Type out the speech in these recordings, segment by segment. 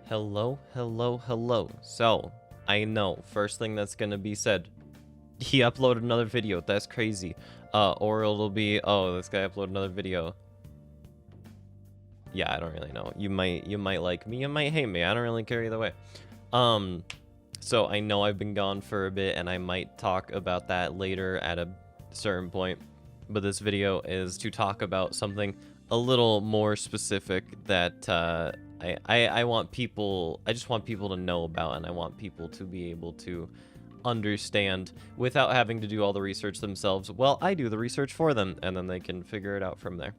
Hello, hello, hello. So, I know, first thing that's gonna be said, he uploaded another video. That's crazy. Or it'll be, oh, this guy uploaded another video. Yeah, I don't really know. You might like me, you might hate me. I don't really care either way. So I know I've been gone for a bit, and I might talk about that later at a certain point. But this video is to talk about something a little more specific that I want people, I just want people to know about, and I want people to be able to understand without having to do all the research themselves. Well, I do the research for them, and then they can figure it out from there.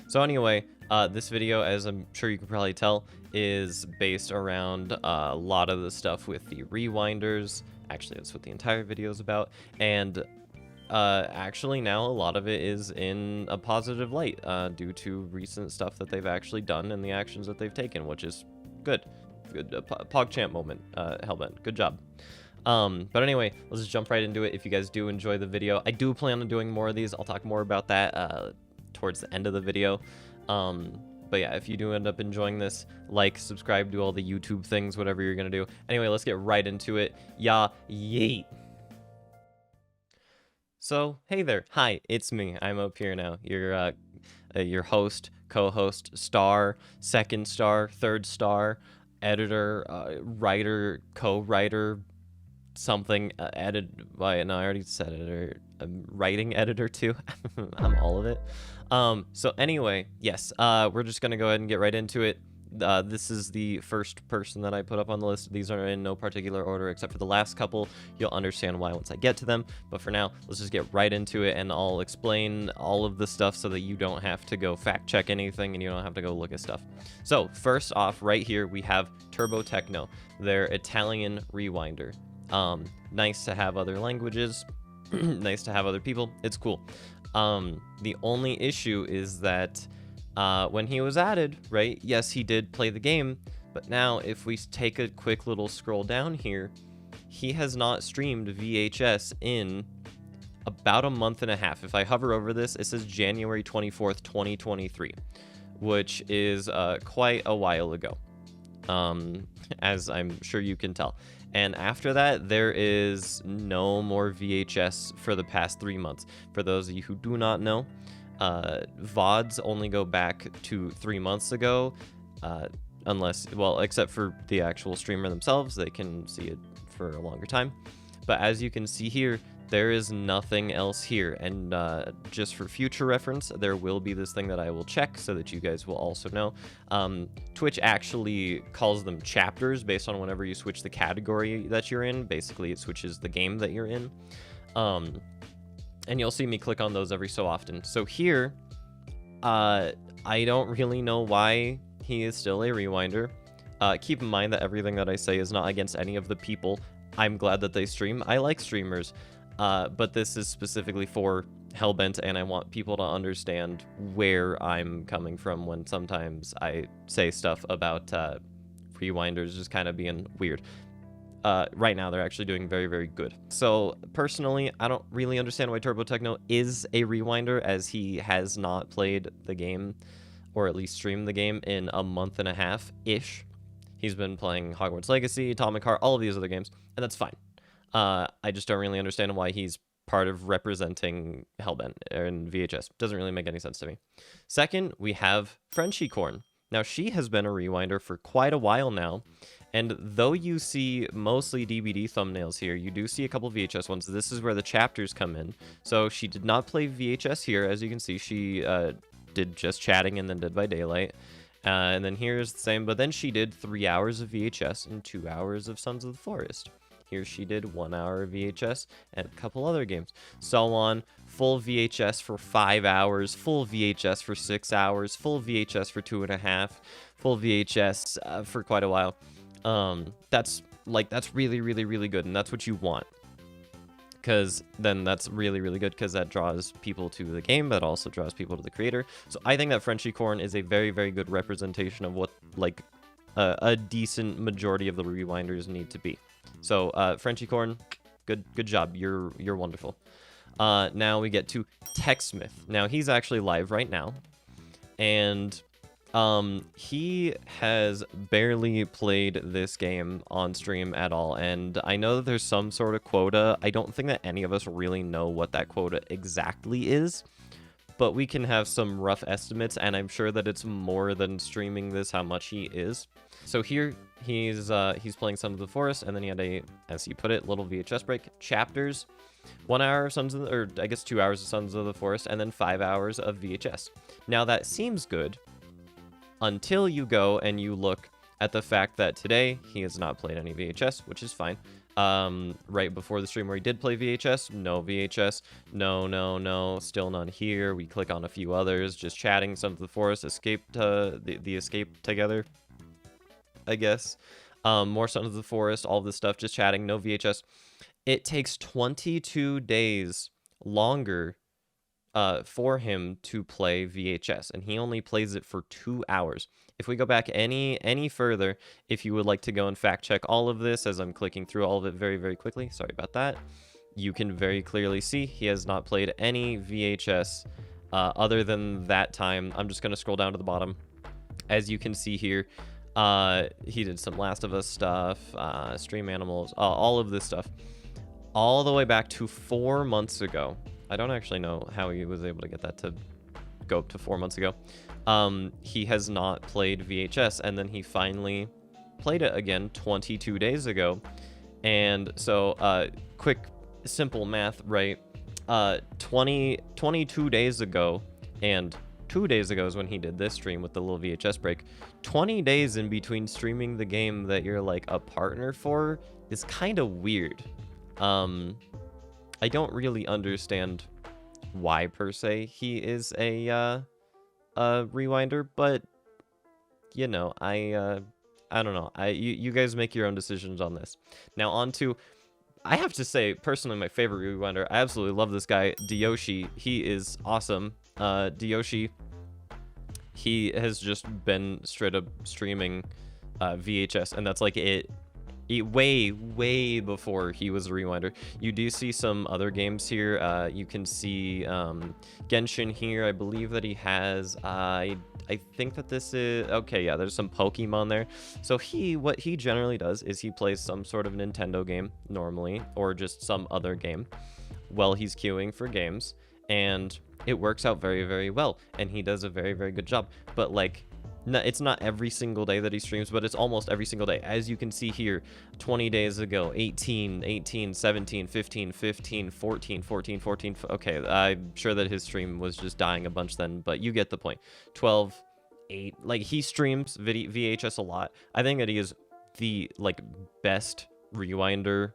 So anyway, this video, as I'm sure you can probably tell, is based around a lot of the stuff with the rewinders. Actually, that's what the entire video is about. And actually now a lot of it is in a positive light due to recent stuff that they've actually done and the actions that they've taken, which is good. Good PogChamp moment, Hellbent. Good job. But anyway, let's just jump right into it. If you guys do enjoy the video, I do plan on doing more of these. I'll talk more about that towards the end of the video. But yeah, if you do end up enjoying this, like, subscribe, do all the YouTube things, whatever you're gonna do. Anyway, let's get right into it. Yeah, yeet. So, hey there. Hi, it's me. I'm up here now. Your host, co-host, star, second star, third star, editor, writer, co-writer, something, no, I already said editor. Writing editor too. I'm all of it. So anyway, yes, we're just gonna go ahead and get right into it. This is the first person that I put up on the list. These are in no particular order except for the last couple. You'll understand why once I get to them. But for now, let's just get right into it, and I'll explain all of the stuff so that you don't have to go fact check anything and you don't have to go look at stuff. So first off, right here, we have Turbo Techno, their Italian rewinder. Nice to have other languages. Nice to have other people. It's cool. The only issue is that when he was added, right, yes, he did play the game, but now if we take a quick little scroll down here, he has not streamed VHS in about a month and a half. If I hover over this, it says January 24th, 2023, which is quite a while ago, as I'm sure you can tell. And after that, there is no more VHS for the past 3 months. For those of you who do not know, VODs only go back to 3 months ago, unless, well, except for the actual streamer themselves, they can see it for a longer time. But as you can see here, there is nothing else here, and just for future reference, there will be this thing that I will check so that you guys will also know. Twitch actually calls them chapters based on whenever you switch the category that you're in. Basically, it switches the game that you're in. And you'll see me click on those every so often. So here, I don't really know why he is still a rewinder. Keep in mind that everything that I say is not against any of the people. I'm glad that they stream. I like streamers. But this is specifically for Hellbent, and I want people to understand where I'm coming from when sometimes I say stuff about rewinders just kind of being weird. Right now, they're actually doing very, very good. So, personally, I don't really understand why Turbo Techno is a rewinder, as he has not played the game, or at least streamed the game, in a month and a half-ish. He's been playing Hogwarts Legacy, Atomic Heart, all of these other games, and that's fine. I just don't really understand why he's part of representing Hellbent in VHS. Doesn't really make any sense to me. Second, we have Frenchie Corn. Now, she has been a rewinder for quite a while now, and though you see mostly DVD thumbnails here, you do see a couple VHS ones. This is where the chapters come in. So she did not play VHS here. As you can see, she did just chatting and then Dead by Daylight. And then here's the same, but then she did 3 hours of VHS and 2 hours of Sons of the Forest. Here she did 1 hour of VHS and a couple other games. So on, full VHS for 5 hours, full VHS for 6 hours, full VHS for 2.5, full VHS for quite a while. That's really, really, really good, and that's what you want. Because then that's really, really good, because that draws people to the game, but also draws people to the creator. So I think that Frenchie Corn is a very, very good representation of what, like, a decent majority of the rewinders need to be. So, Frenchie Corn, good job. You're wonderful. Now we get to TechSmith. Now, he's actually live right now. And He has barely played this game on stream at all, and I know that there's some sort of quota. I don't think that any of us really know what that quota exactly is, but we can have some rough estimates, and I'm sure that it's more than streaming this how much he is. So here he's playing Sons of the Forest, and then he had a, as he put it, little VHS break, chapters, 1 hour of Sons of the, or I guess 2 hours of Sons of the Forest, and then 5 hours of VHS. Now that seems good until you go and you look at the fact that today he has not played any VHS, which is fine. Right before the stream where he did play VHS, no VHS, no, still none here. We click on a few others, just chatting, Sons of the Forest, escaped, the escape together, I guess. More Sons of the Forest, all of this stuff, just chatting, no VHS. It takes 22 days longer for him to play VHS, and he only plays it for 2 hours. If we go back any further, if you would like to go and fact check all of this, as I'm clicking through all of it very quickly, sorry about that, you can very clearly see he has not played any VHS other than that time. I'm just going to scroll down to the bottom. As you can see here, he did some Last of Us stuff, Stream Animals, all of this stuff, all the way back to 4 months ago. I don't actually know how he was able to get that to go up to 4 months ago. He has not played VHS, and then he finally played it again 22 days ago. And so, quick, simple math, right? 22 days ago, and 2 days ago is when he did this stream with the little VHS break. 20 days in between streaming the game that you're like a partner for is kind of weird. I don't really understand why per se he is a rewinder, but you know, I don't know. You guys make your own decisions on this. Now on to, I have to say personally my favorite rewinder. I absolutely love this guy, Diyoshi. He is awesome. Diyoshi, he has just been straight up streaming VHS, and that's like it way before he was a rewinder. You do see some other games here. You can see Genshin here. I believe that he has, I think that this is, okay, yeah, there's some Pokemon there. So what he generally does is he plays some sort of Nintendo game normally, or just some other game while he's queuing for games, and it works out very well, and he does a very good job. But like, no, it's not every single day that he streams, but it's almost every single day. As you can see here, 20 days ago, 18, 17, 15, 14. Okay, I'm sure that his stream was just dying a bunch then, but you get the point. 12, 8, like he streams VHS a lot. I think that he is the like best rewinder.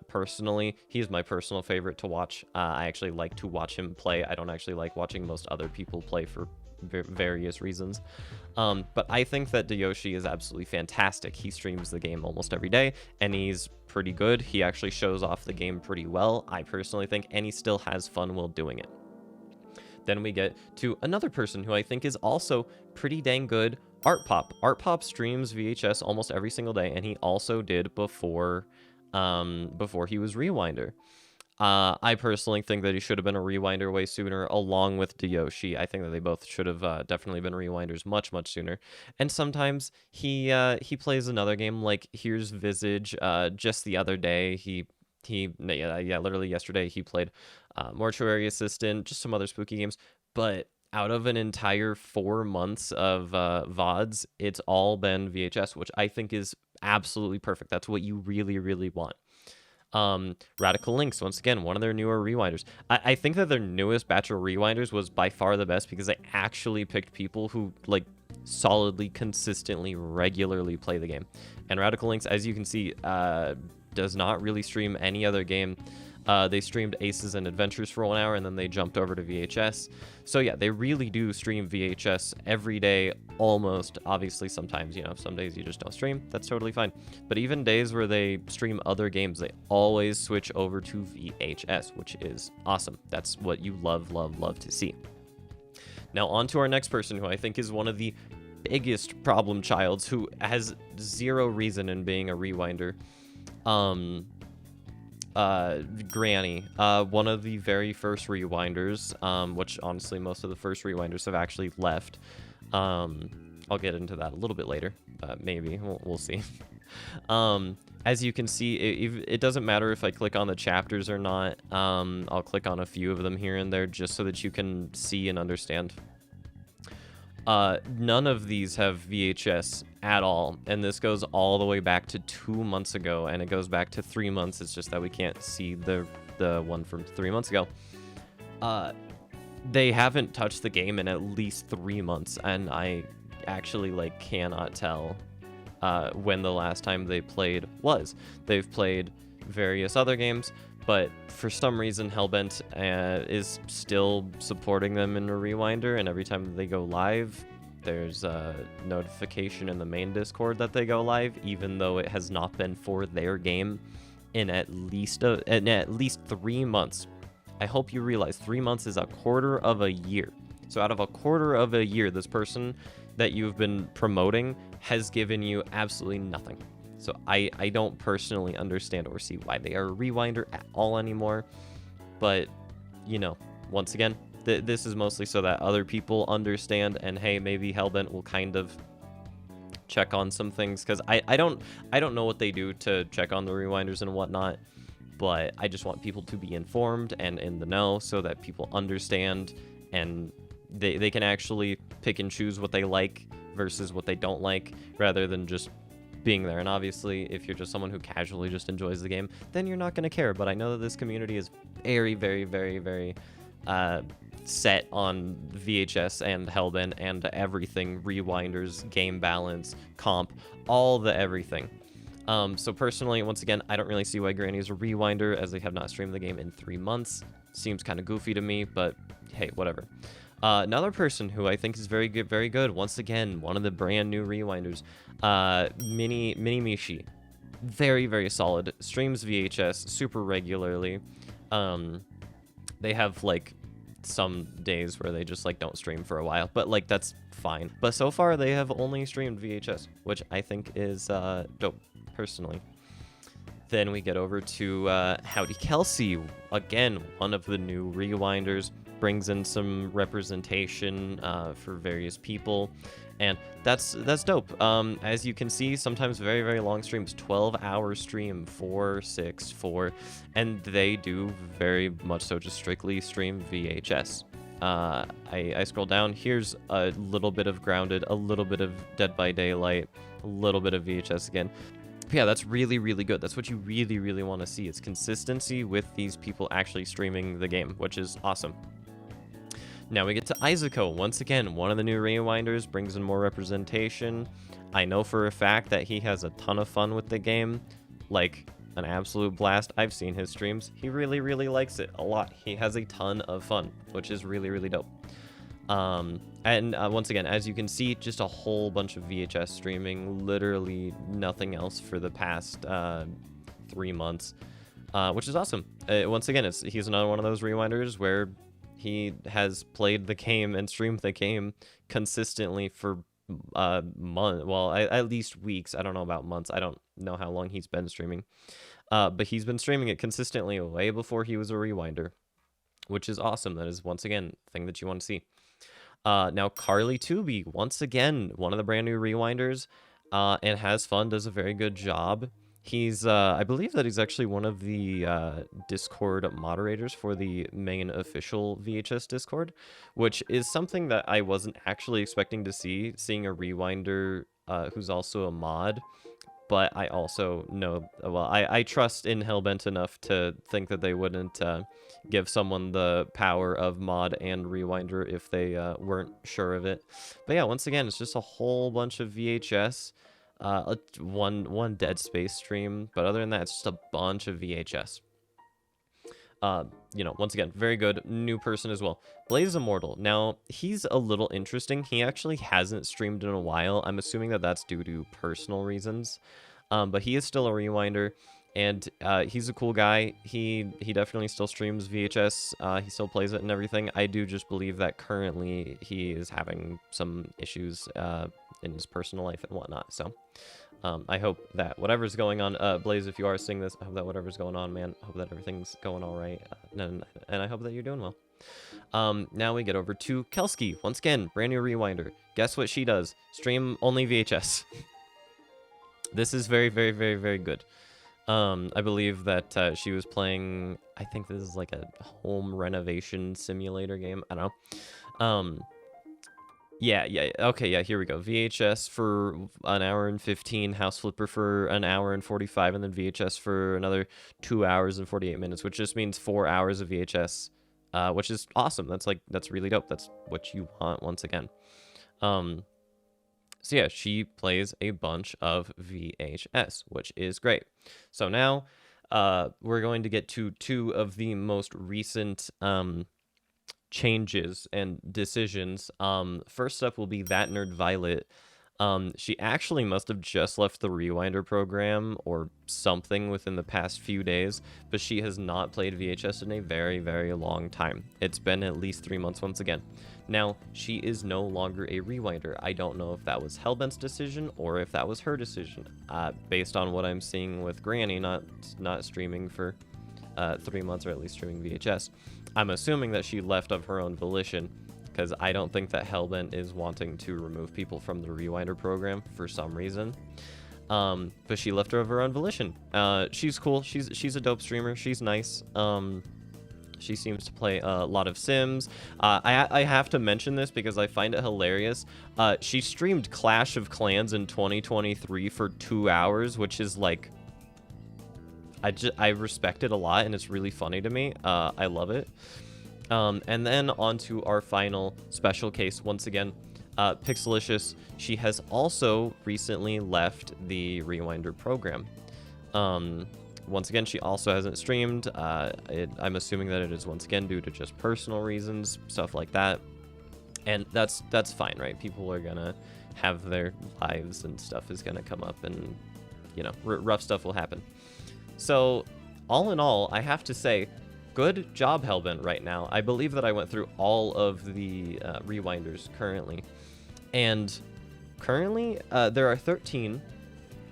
Personally, he's my personal favorite to watch. I actually like to watch him play. I don't actually like watching most other people play for various reasons. But I think that Diyoshi is absolutely fantastic. He streams the game almost every day, and he's pretty good. He actually shows off the game pretty well, I personally think, and he still has fun while doing it. Then we get to another person who I think is also pretty dang good, Art Pop. Art Pop streams VHS almost every single day, and he also did before he was Rewinder. I personally think that he should have been a rewinder way sooner, along with Diyoshi. I think that they both should have definitely been rewinders much sooner. And sometimes he plays another game, like here's Visage. Just the other day, literally yesterday, he played Mortuary Assistant, just some other spooky games. But out of an entire 4 months of VODs, it's all been VHS, which I think is absolutely perfect. That's what you really want. Radical Links, once again, one of their newer rewinders. I think that their newest batch of rewinders was by far the best, because they actually picked people who like solidly, consistently, regularly play the game. And Radical Links, as you can see, does not really stream any other game. They streamed Aces and Adventures for 1 hour, and then they jumped over to VHS. So yeah, they really do stream VHS every day, almost. Obviously, sometimes, you know, some days you just don't stream. That's totally fine. But even days where they stream other games, they always switch over to VHS, which is awesome. That's what you love to see. Now, on to our next person, who I think is one of the biggest problem childs, who has zero reason in being a rewinder. Granny, one of the very first rewinders, which honestly most of the first rewinders have actually left. I'll get into that a little bit later. Maybe we'll see. As you can see, it doesn't matter if I click on the chapters or not. I'll click on a few of them here and there just so that you can see and understand. None of these have VHS at all, and this goes all the way back to 2 months ago, and it goes back to 3 months. It's just that we can't see the one from 3 months ago. They haven't touched the game in at least 3 months, and I actually like cannot tell when the last time they played was. They've played various other games, but for some reason Hellbent is still supporting them in a rewinder, and every time they go live, there's a notification in the main Discord that they go live, even though it has not been for their game in at least 3 months. I hope you realize 3 months is a quarter of a year. So out of a quarter of a year, this person that you've been promoting has given you absolutely nothing. So I don't personally understand or see why they are a rewinder at all anymore. But, you know, once again, this is mostly so that other people understand, and hey, maybe Hellbent will kind of check on some things, because I don't know what they do to check on the rewinders and whatnot, but I just want people to be informed and in the know so that people understand, and they can actually pick and choose what they like versus what they don't like, rather than just being there. And obviously, if you're just someone who casually just enjoys the game, then you're not going to care. But I know that this community is very, very, very, very set on VHS and Hellbent and everything, rewinders, game balance, comp, all the everything. So personally, once again, I don't really see why Granny is a rewinder, as they have not streamed the game in 3 months. Seems kind of goofy to me, but hey, whatever. Another person who I think is very good, once again, one of the brand new rewinders, Mini Mishi. Very, very solid. Streams VHS super regularly. They have, like, some days where they just, like, don't stream for a while, but, like, that's fine. But so far, they have only streamed VHS, which I think is dope, personally. Then we get over to Howdy Kelsey. Again, one of the new rewinders. Brings in some representation for various people, and that's dope. As you can see, sometimes very, very long streams, 12-hour stream, 4, 6, 4, and they do very much so just strictly stream VHS. I scroll down. Here's a little bit of Grounded, a little bit of Dead by Daylight, a little bit of VHS again. Yeah, that's really, really good. That's what you really, really want to see. It's consistency with these people actually streaming the game, which is awesome. Now we get to Izuko. Once again, one of the new rewinders, brings in more representation. I know for a fact that he has a ton of fun with the game, like an absolute blast. I've seen his streams. He really, really likes it a lot. He has a ton of fun, which is really, really dope. Once again, as you can see, just a whole bunch of VHS streaming, literally nothing else for the past 3 months, which is awesome. Once again, he's another one of those rewinders where he has played the game and streamed the game consistently for months, well, at least weeks. I don't know about months. I don't know how long he's been streaming, but he's been streaming it consistently way before he was a rewinder, which is awesome. That is, once again, a thing that you want to see. Now, Carly Tubi, once again, one of the brand new rewinders, and has fun, does a very good job. He's, I believe that he's actually one of the Discord moderators for the main official VHS Discord, which is something that I wasn't actually expecting to see, seeing a rewinder who's also a mod. But I also know, well, I trust in Hellbent enough to think that they wouldn't give someone the power of mod and rewinder if they weren't sure of it. But yeah, once again, it's just a whole bunch of VHS. One Dead Space stream, but other than that, it's just a bunch of VHS. You know, once again, very good. New person as well. Blaze Immortal. Now, he's a little interesting. He actually hasn't streamed in a while. I'm assuming that that's due to personal reasons. But he is still a rewinder, and he's a cool guy. He definitely still streams VHS. He still plays it and everything. I do just believe that currently he is having some issues in his personal life and whatnot. So I hope that whatever's going on, Blaze, if you are seeing this, I hope that whatever's going on, man, I hope that everything's going all right, and I hope that you're doing well. Now we get over to Kelsky. Once again, brand new rewinder. guess what she does? Stream only VHS. This is very, very, very, very good. I believe that she was playing, I think this is like a home renovation simulator game. I don't know. Yeah, okay, yeah, here we go. VHS for an hour and 15, House Flipper for an hour and 45, and then VHS for another 2 hours and 48 minutes, which just means 4 hours of VHS, which is awesome. That's really dope. That's what you want once again. So yeah, she plays a bunch of VHS, which is great. So now, we're going to get to two of the most recent, changes and decisions. First up will be That Nerd Violet. She actually must have just left the Rewinder program or something within the past few days, but she has not played VHS in a very, very long time. It's been at least 3 months once again. Now, she is no longer a Rewinder. I don't know if that was Hellbent's decision or if that was her decision. Based on what I'm seeing with Granny not streaming for 3 months, or at least streaming VHS. I'm assuming that she left of her own volition, because I don't think that Hellbent is wanting to remove people from the Rewinder program for some reason. But she left her of her own volition. She's cool. She's a dope streamer. She's nice. She seems to play a lot of Sims. I have to mention this because I find it hilarious. She streamed Clash of Clans in 2023 for 2 hours, which is like, I respect it a lot, and it's really funny to me. I love it. And then on to our final special case. Once again, Pixelicious. She has also recently left the Rewinder program. Once again, she also hasn't streamed. I'm assuming that it is once again due to just personal reasons, stuff like that. And that's fine, right? People are gonna have their lives, and stuff is gonna come up, and you know, rough stuff will happen. So, all in all, I have to say, good job, Hellbent, right now. I believe that I went through all of the Rewinders currently. And currently, there are 13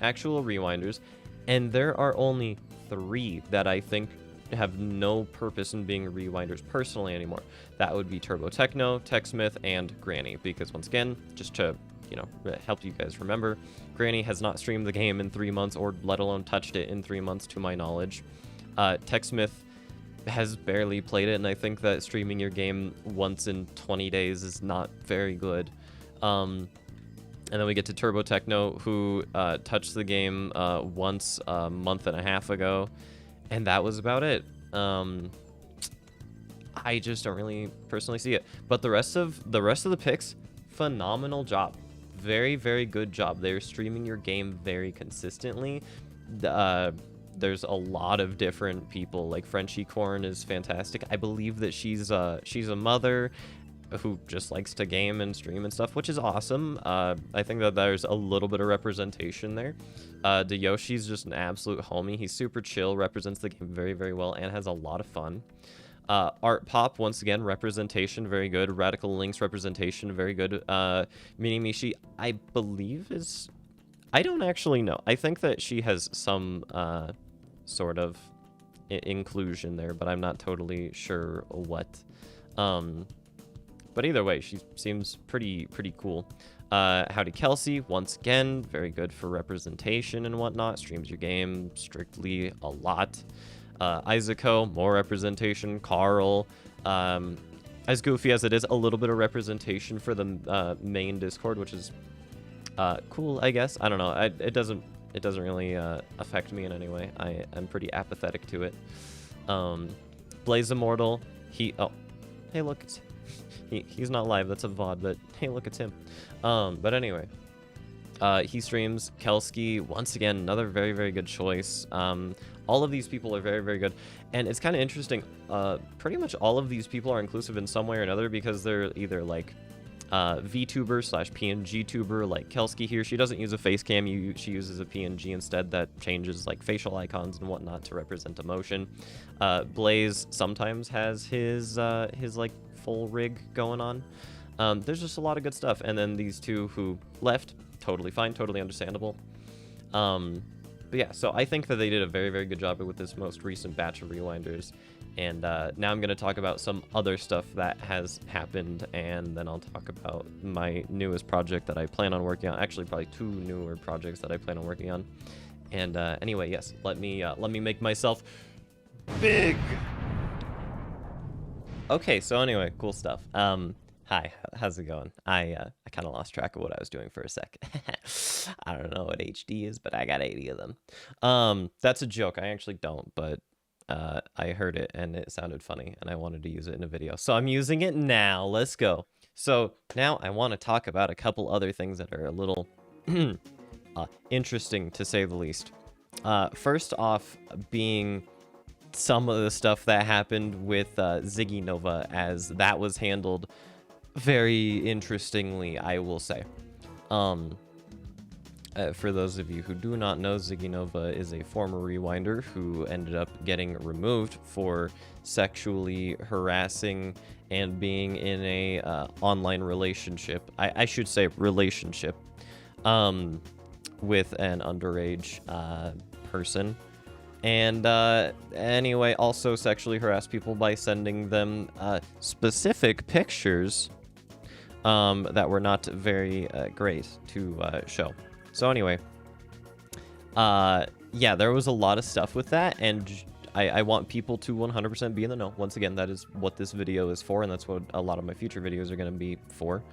actual Rewinders, and there are only 3 that I think have no purpose in being Rewinders personally anymore. That would be Turbo Techno, TechSmith, and Granny. Because once again, just to help you guys remember, Granny has not streamed the game in 3 months, or let alone touched it in 3 months, to my knowledge. TechSmith has barely played it, and I think that streaming your game once in 20 days is not very good. And then we get to Turbo Techno, who touched the game once a month and a half ago, and that was about it. I just don't really personally see it. But the rest of the picks, phenomenal job. Very, very good job. They're streaming your game very consistently. There's a lot of different people. Like Frenchie Corn is fantastic. I believe that she's a mother who just likes to game and stream and stuff, which is awesome. I think that there's a little bit of representation there. Yoshi's just an absolute homie. He's super chill, represents the game very, very well, and has a lot of fun. Art Pop, once again, representation, very good. Radical Links representation, very good. Mini Mishi, I believe is... I don't actually know. I think that she has some sort of inclusion there, but I'm not totally sure what. But either way, she seems pretty cool. Howdy Kelsey, once again, very good for representation and whatnot. Streams your game strictly a lot. Isaaco, more representation. Carl, as goofy as it is, a little bit of representation for the main Discord, which is cool, I guess. I don't know. It doesn't really affect me in any way. I'm pretty apathetic to it. Blaze Immortal, hey look, he's not live. That's a VOD, but hey, look, it's him. But anyway, he streams. Kelsky, once again, another very, very good choice. All of these people are very, very good. And it's kind of interesting. Pretty much all of these people are inclusive in some way or another, because they're either like VTuber / PNG tuber, like Kelsky here. She doesn't use a face cam. She uses a PNG instead that changes like facial icons and whatnot to represent emotion. Blaze sometimes has his like full rig going on. There's just a lot of good stuff. And then these two who left, totally fine, totally understandable. But But yeah, so I think that they did a very, very good job with this most recent batch of rewinders. And now I'm going to talk about some other stuff that has happened, and then I'll talk about my newest project that I plan on working on. Actually, probably 2 newer projects that I plan on working on. And anyway, yes, let me make myself big. Okay, so anyway, cool stuff. Hi, how's it going? I kind of lost track of what I was doing for a sec. I don't know what HD is, but I got 80 of them. That's a joke. I actually don't, but I heard it and it sounded funny and I wanted to use it in a video. So I'm using it now. Let's go. So now I want to talk about a couple other things that are a little interesting, to say the least. First off, being some of the stuff that happened with Ziggy Nova, as that was handled very interestingly, I will say. For those of you who do not know, Ziggy Nova is a former rewinder who ended up getting removed for sexually harassing and being in a online relationship. I should say relationship with an underage person. And anyway, also sexually harassed people by sending them specific pictures that were not very great to show. So anyway, yeah, there was a lot of stuff with that, and I want people to 100% be in the know. Once again, that is what this video is for, and that's what a lot of my future videos are going to be for.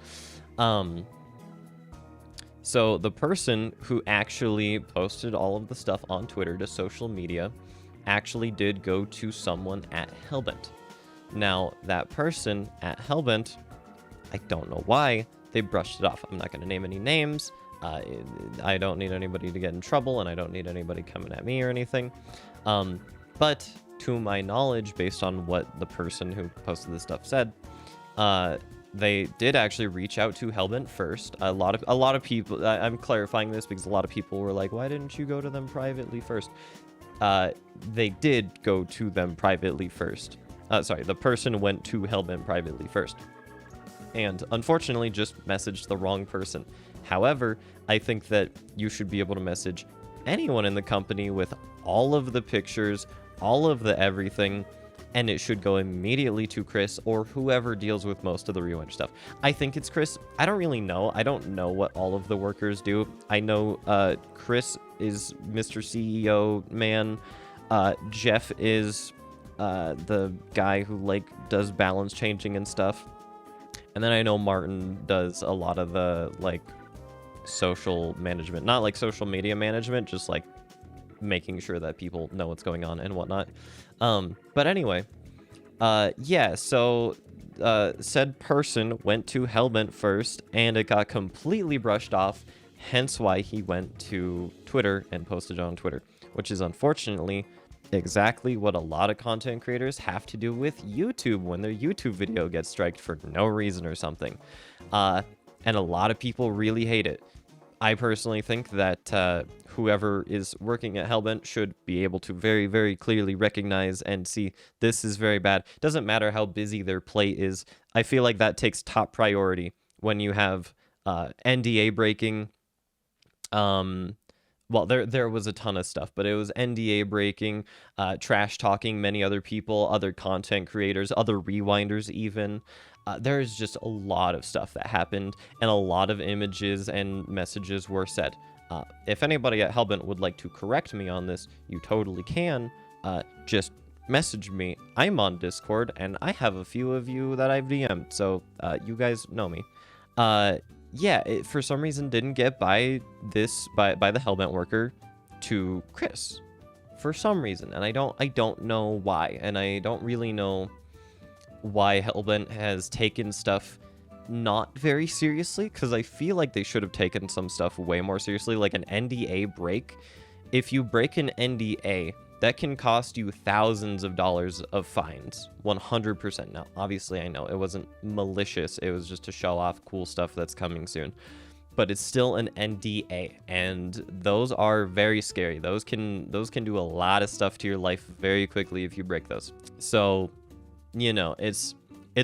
So the person who actually posted all of the stuff on Twitter to social media actually did go to someone at Hellbent. Now, that person at Hellbent, I don't know why, they brushed it off. I'm not going to name any names. I don't need anybody to get in trouble, and I don't need anybody coming at me or anything. But to my knowledge, based on what the person who posted this stuff said, they did actually reach out to Hellbent first. A lot of people. I'm clarifying this because a lot of people were like, "Why didn't you go to them privately first?" They did go to them privately first. Sorry, the person went to Hellbent privately first, and unfortunately, just messaged the wrong person. However, I think that you should be able to message anyone in the company with all of the pictures, all of the everything, and it should go immediately to Chris or whoever deals with most of the rewind stuff. I think it's Chris. I don't really know. I don't know what all of the workers do. I know Chris is Mr. CEO man. Jeff is the guy who like does balance changing and stuff. And then I know Martin does a lot of the like social management, not like social media management, just like making sure that people know what's going on and whatnot. But anyway, yeah, so said person went to Hellbent first, and it got completely brushed off, hence why he went to Twitter and posted on Twitter, which is unfortunately exactly what a lot of content creators have to do with YouTube when their YouTube video gets striked for no reason or something. And a lot of people really hate it. I personally think that whoever is working at Hellbent should be able to very, very clearly recognize and see this is very bad. Doesn't matter how busy their plate is. I feel like that takes top priority when you have NDA breaking. Well, there was a ton of stuff, but it was NDA breaking, trash talking many other people, other content creators, other rewinders even. There's just a lot of stuff that happened, and a lot of images and messages were said. If anybody at Hellbent would like to correct me on this, you totally can. Just message me. I'm on Discord, and I have a few of you that I've DM'd, so you guys know me. Yeah, it for some reason didn't get by the Hellbent worker to Chris for some reason, and I don't know why, and I don't really know why Hellbent has taken stuff not very seriously, because I feel like they should have taken some stuff way more seriously, like an NDA break. If you break an NDA, that can cost you thousands of dollars of fines, 100%. Now, obviously, I know it wasn't malicious. It was just to show off cool stuff that's coming soon. But it's still an NDA, and those are very scary. Those can do a lot of stuff to your life very quickly if you break those. So, you know, it's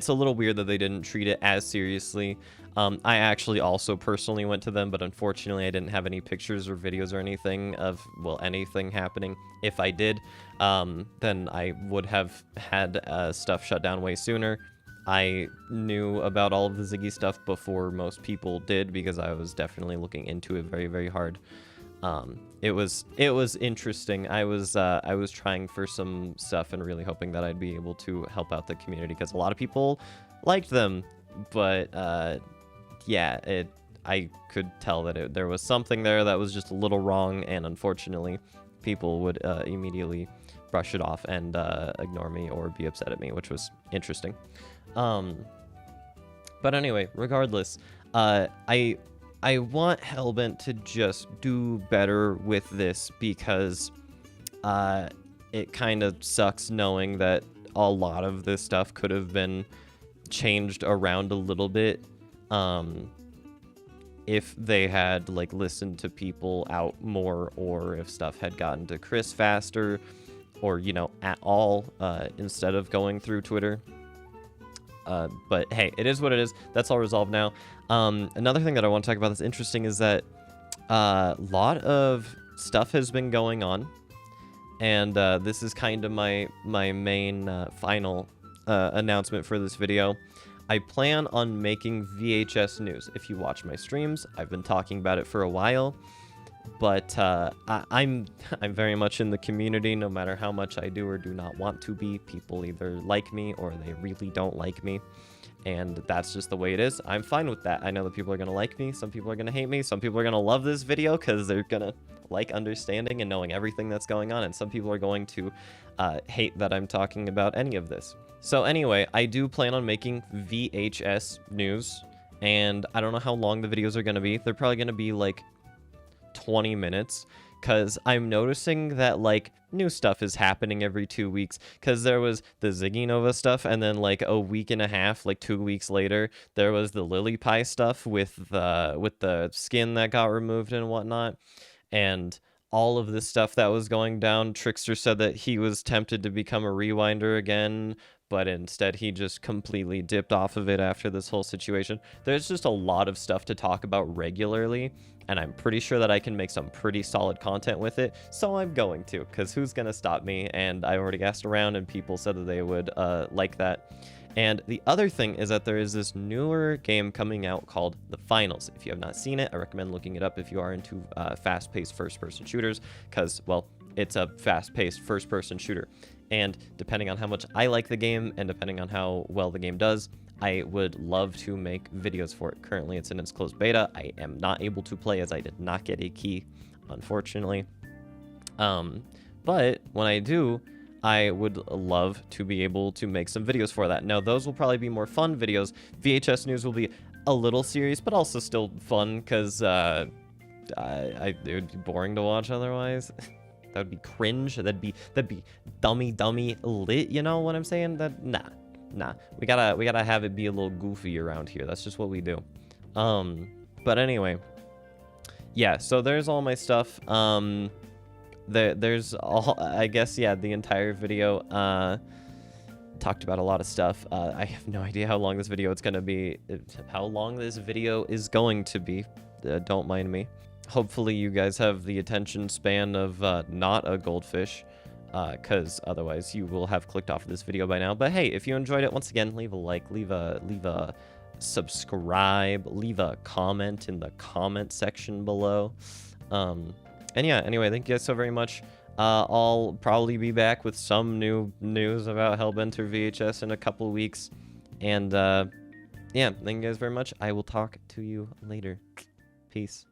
a little weird that they didn't treat it as seriously. I actually also personally went to them, but unfortunately I didn't have any pictures or videos or anything of, well, anything happening. If I did, then I would have had stuff shut down way sooner. I knew about all of the Ziggy stuff before most people did because I was definitely looking into it very, very hard. It was interesting. I was trying for some stuff and really hoping that I'd be able to help out the community because a lot of people liked them, but yeah, I could tell that there was something there that was just a little wrong, and unfortunately, people would immediately brush it off and ignore me or be upset at me, which was interesting. But anyway, regardless, I want Hellbent to just do better with this because it kind of sucks knowing that a lot of this stuff could have been changed around a little bit if they had like listened to people out more, or if stuff had gotten to Chris faster, or at all instead of going through Twitter. But hey, it is what it is. That's all resolved now. Another thing that I want to talk about that's interesting is that a lot of stuff has been going on, and this is kind of my main final announcement for this video. I plan on making VHS news. If you watch my streams, I've been talking about it for a while, but I'm very much in the community. No matter how much I do or do not want to be, people either like me or they really don't like me, and that's just the way it is. I'm fine with that. I know that people are gonna like me, some people are gonna hate me, some people are gonna love this video because they're gonna like understanding and knowing everything that's going on, and some people are going to hate that I'm talking about any of this. So anyway, I do plan on making VHS news, and I don't know how long the videos are gonna be. They're probably gonna be like 20 minutes, because I'm noticing that like new stuff is happening every 2 weeks, because there was the Ziggy Nova stuff, and then like a week and a half, like 2 weeks later, there was the Lily Pie stuff with the skin that got removed and whatnot, and all of this stuff that was going down. Trickster said that he was tempted to become a rewinder again, but instead he just completely dipped off of it after this whole situation. There's just a lot of stuff to talk about regularly, and I'm pretty sure that I can make some pretty solid content with it, so I'm going to, because who's gonna stop me? And I already asked around, and people said that they would like that. And the other thing is that there is this newer game coming out called The Finals. If you have not seen it, I recommend looking it up if you are into fast-paced first-person shooters, because, well, it's a fast-paced first-person shooter. And depending on how much I like the game, and depending on how well the game does, I would love to make videos for it. Currently, it's in its closed beta. I am not able to play as I did not get a key, unfortunately. But when I do, I would love to be able to make some videos for that. Now, those will probably be more fun videos. VHS news will be a little serious, but also still fun, because it would be boring to watch otherwise. That would be cringe. That'd be dummy lit. You know what I'm saying? Nah. We gotta have it be a little goofy around here. That's just what we do. But anyway, yeah. So there's all my stuff. There's all, I guess, yeah, the entire video talked about a lot of stuff. I have no idea how long this video is going to be. Don't mind me. Hopefully you guys have the attention span of not a goldfish, because otherwise you will have clicked off of this video by now. But hey, if you enjoyed it, once again, leave a like, leave a subscribe, leave a comment in the comment section below. And yeah, anyway, thank you guys so very much. I'll probably be back with some new news about Hellbent or VHS in a couple weeks. And yeah, thank you guys very much. I will talk to you later. Peace.